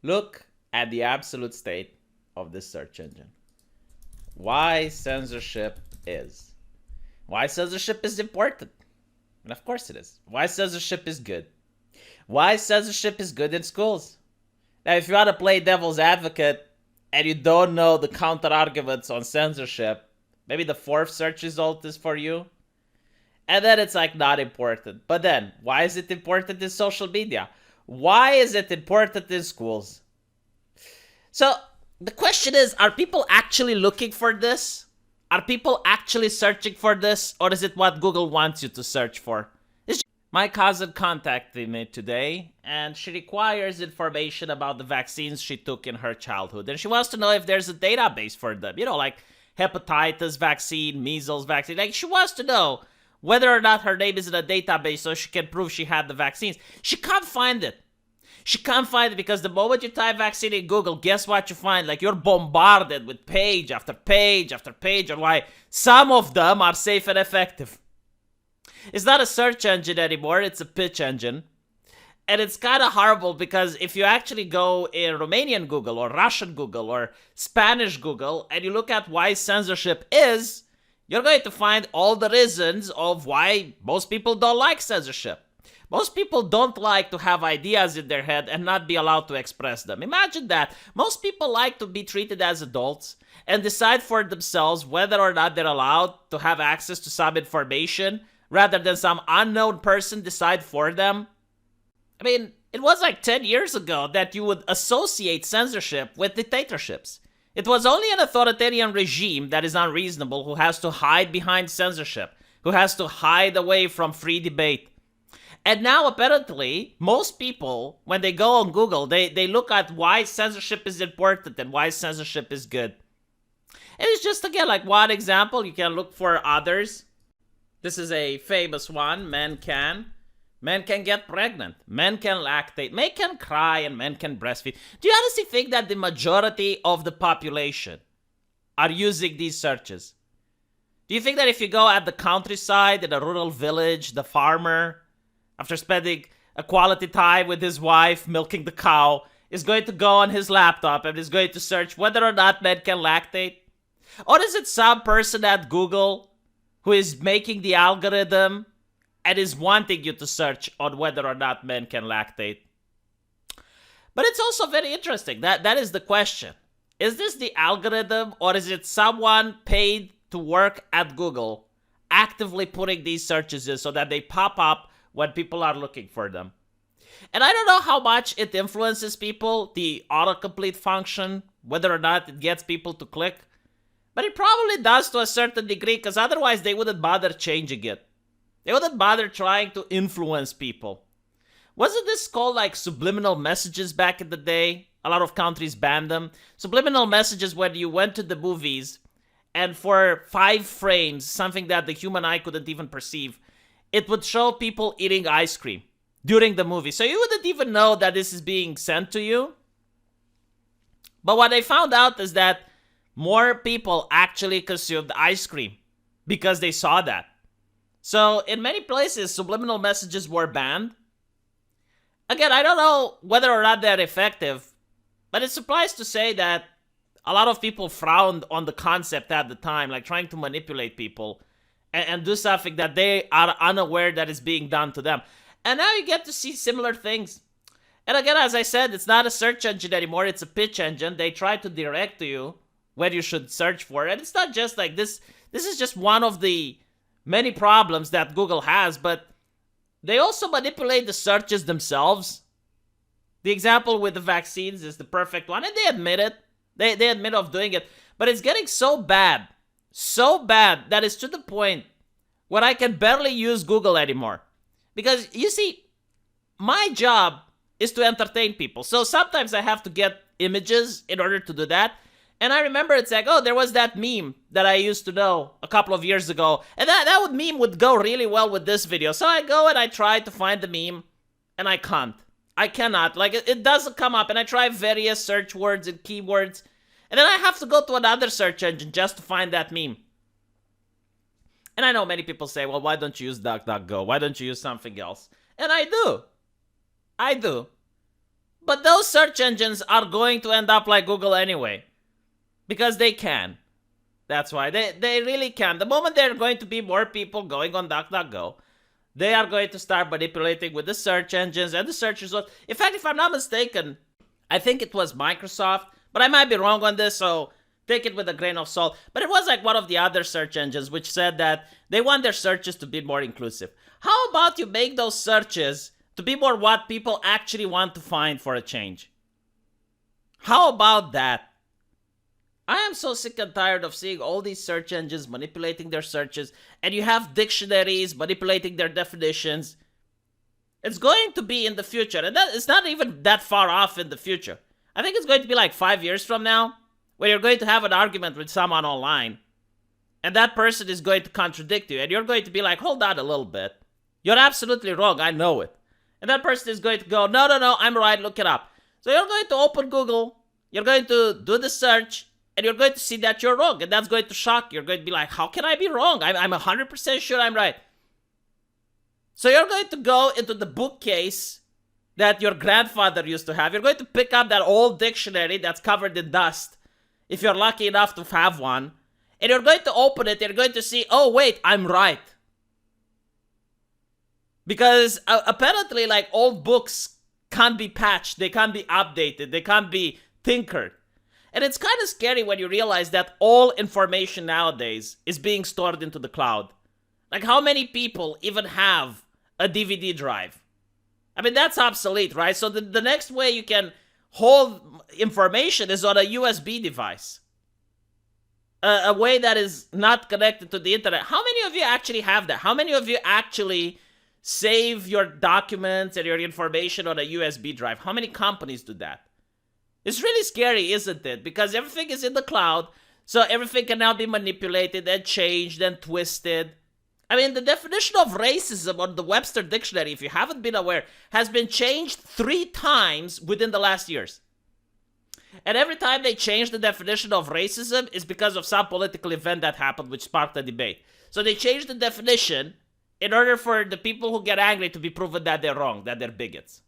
Look at the absolute state of this search engine. Why censorship is. Why censorship is important. And of course it is. Why censorship is good. Why censorship is good in schools. Now, if you want to play devil's advocate and you don't know the counter arguments on censorship, maybe the fourth search result is for you. And then it's like not important. But then, why is it important in social media? Why is it important in schools? So the question is, are people actually looking for this? Are people actually searching for this? Or is it what Google wants you to search for? My cousin contacted me today, and she requires information about the vaccines she took in her childhood. And she wants to know if there's a database for them. You know, like hepatitis vaccine, measles vaccine. Like, she wants to know whether or not her name is in a database so she can prove she had the vaccines. She can't find it. She can't find it because the moment you type vaccine in Google, guess what you find? Like, you're bombarded with page after page after page on why some of them are safe and effective. It's not a search engine anymore, it's a pitch engine. And it's kind of horrible because if you actually go in Romanian Google or Russian Google or Spanish Google and you look at why censorship is, you're going to find all the reasons of why most people don't like censorship. Most people don't like to have ideas in their head and not be allowed to express them. Imagine that. Most people like to be treated as adults and decide for themselves whether or not they're allowed to have access to some information rather than some unknown person decide for them. I mean, it was like 10 years ago that you would associate censorship with dictatorships. It was only an authoritarian regime that is unreasonable who has to hide behind censorship, who has to hide away from free debate. And now, apparently, most people, when they go on Google, they look at why censorship is important and why censorship is good. And it's just, again, like one example. You can look for others. This is a famous one. Men can get pregnant. Men can lactate. Men can cry and men can breastfeed. Do you honestly think that the majority of the population are using these searches? Do you think that if you go at the countryside, in a rural village, the farmer, after spending a quality time with his wife milking the cow, is going to go on his laptop and is going to search whether or not men can lactate? Or is it some person at Google who is making the algorithm and is wanting you to search on whether or not men can lactate? But it's also very interesting. That is the question. Is this the algorithm or is it someone paid to work at Google actively putting these searches in so that they pop up when people are looking for them? And I don't know how much it influences people, the autocomplete function, whether or not it gets people to click. But it probably does to a certain degree, because otherwise they wouldn't bother changing it. They wouldn't bother trying to influence people. Wasn't this called like subliminal messages back in the day? A lot of countries banned them. Subliminal messages when you went to the movies and for 5 frames, something that the human eye couldn't even perceive, it would show people eating ice cream during the movie. So you wouldn't even know that this is being sent to you. But what I found out is that more people actually consumed ice cream because they saw that. So in many places, subliminal messages were banned. Again, I don't know whether or not they're effective, but it's surprised to say that a lot of people frowned on the concept at the time, like trying to manipulate people and do something that they are unaware that is being done to them. And now you get to see similar things. And again, as I said, it's not a search engine anymore, it's a pitch engine. They try to direct you where you should search for. And it's not just like this. This is just one of the many problems that Google has, but they also manipulate the searches themselves. The example with the vaccines is the perfect one, and they admit it. They admit of doing it, but it's getting so bad that it's to the point where I can barely use Google anymore. Because you see, my job is to entertain people. So sometimes I have to get images in order to do that. And I remember it's like, oh, there was that meme that I used to know a couple of years ago. And that meme would go really well with this video. So I go and I try to find the meme. And I can't. I cannot. Like, it doesn't come up. And I try various search words and keywords. And then I have to go to another search engine just to find that meme. And I know many people say, well, why don't you use DuckDuckGo? Why don't you use something else? And I do. But those search engines are going to end up like Google anyway. Because they can. That's why. They really can. The moment there are going to be more people going on DuckDuckGo, they are going to start manipulating with the search engines and the search results. In fact, if I'm not mistaken, I think it was Microsoft, but I might be wrong on this, so take it with a grain of salt. But it was like one of the other search engines which said that they want their searches to be more inclusive. How about you make those searches to be more what people actually want to find for a change? How about that? I am so sick and tired of seeing all these search engines manipulating their searches, and you have dictionaries manipulating their definitions. It's going to be in the future, and it's not even that far off in the future. I think it's going to be like 5 years from now, where you're going to have an argument with someone online, and that person is going to contradict you, and you're going to be like, hold on a little bit. You're absolutely wrong, I know it. And that person is going to go, no, I'm right, look it up. So you're going to open Google, you're going to do the search, and you're going to see that you're wrong, and that's going to shock you. You're going to be like, how can I be wrong? I'm 100% sure I'm right. So you're going to go into the bookcase that your grandfather used to have. You're going to pick up that old dictionary that's covered in dust, if you're lucky enough to have one, and you're going to open it, and you're going to see, oh wait, I'm right. Because apparently, like, old books can't be patched, they can't be updated, they can't be tinkered. And it's kind of scary when you realize that all information nowadays is being stored into the cloud. Like, how many people even have a DVD drive? I mean, that's obsolete, right? So the next way you can hold information is on a USB device. A way that is not connected to the internet. How many of you actually have that? How many of you actually save your documents and your information on a USB drive? How many companies do that? It's really scary, isn't it? Because everything is in the cloud, so everything can now be manipulated and changed and twisted. I mean, the definition of racism on the Webster Dictionary, if you haven't been aware, has been changed 3 times within the last years. And every time they change the definition of racism is because of some political event that happened which sparked a debate. So they changed the definition in order for the people who get angry to be proven that they're wrong, that they're bigots.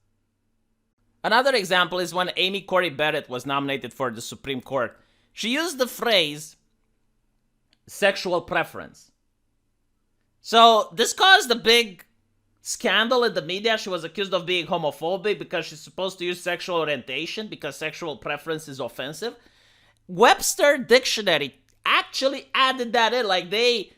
Another example is when Amy Coney Barrett was nominated for the Supreme Court. She used the phrase sexual preference. So this caused a big scandal in the media. She was accused of being homophobic because she's supposed to use sexual orientation because sexual preference is offensive. Webster Dictionary actually added that in. Like, they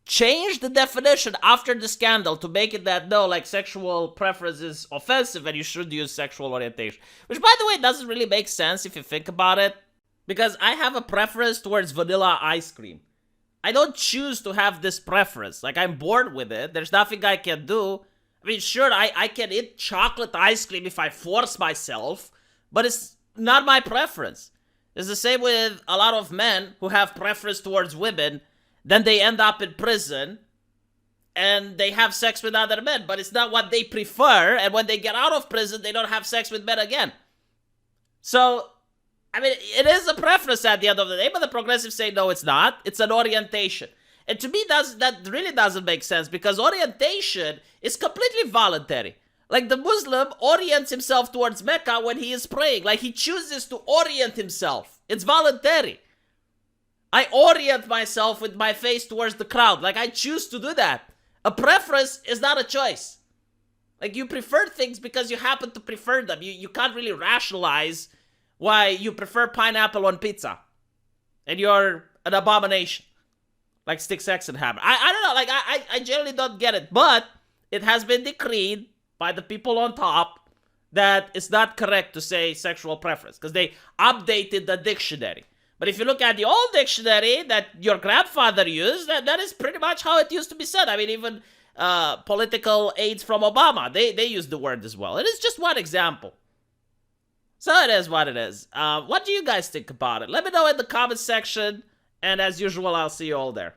changed the definition after the scandal to make it that no, like, sexual preference is offensive and you should use sexual orientation. Which, by the way, doesn't really make sense if you think about it. Because I have a preference towards vanilla ice cream. I don't choose to have this preference. Like, I'm bored with it. There's nothing I can do. I mean, sure, I can eat chocolate ice cream if I force myself, but it's not my preference. It's the same with a lot of men who have preference towards women. Then they end up in prison and they have sex with other men, but it's not what they prefer. And when they get out of prison, they don't have sex with men again. So, I mean, it is a preference at the end of the day, but the progressives say, no, it's not. It's an orientation. And to me, that really doesn't make sense because orientation is completely voluntary. Like, the Muslim orients himself towards Mecca when he is praying. Like, he chooses to orient himself. It's voluntary. I orient myself with my face towards the crowd. Like, I choose to do that. A preference is not a choice. Like, you prefer things because you happen to prefer them. You can't really rationalize why you prefer pineapple on pizza. And you're an abomination. Like Sticks X and Hammer. I don't know. Like, I generally don't get it. But it has been decreed by the people on top that it's not correct to say sexual preference. Because they updated the dictionary. But if you look at the old dictionary that your grandfather used, that is pretty much how it used to be said. I mean, even political aides from Obama, they used the word as well. It is just one example. So it is what it is. What do you guys think about it? Let me know in the comments section. And as usual, I'll see you all there.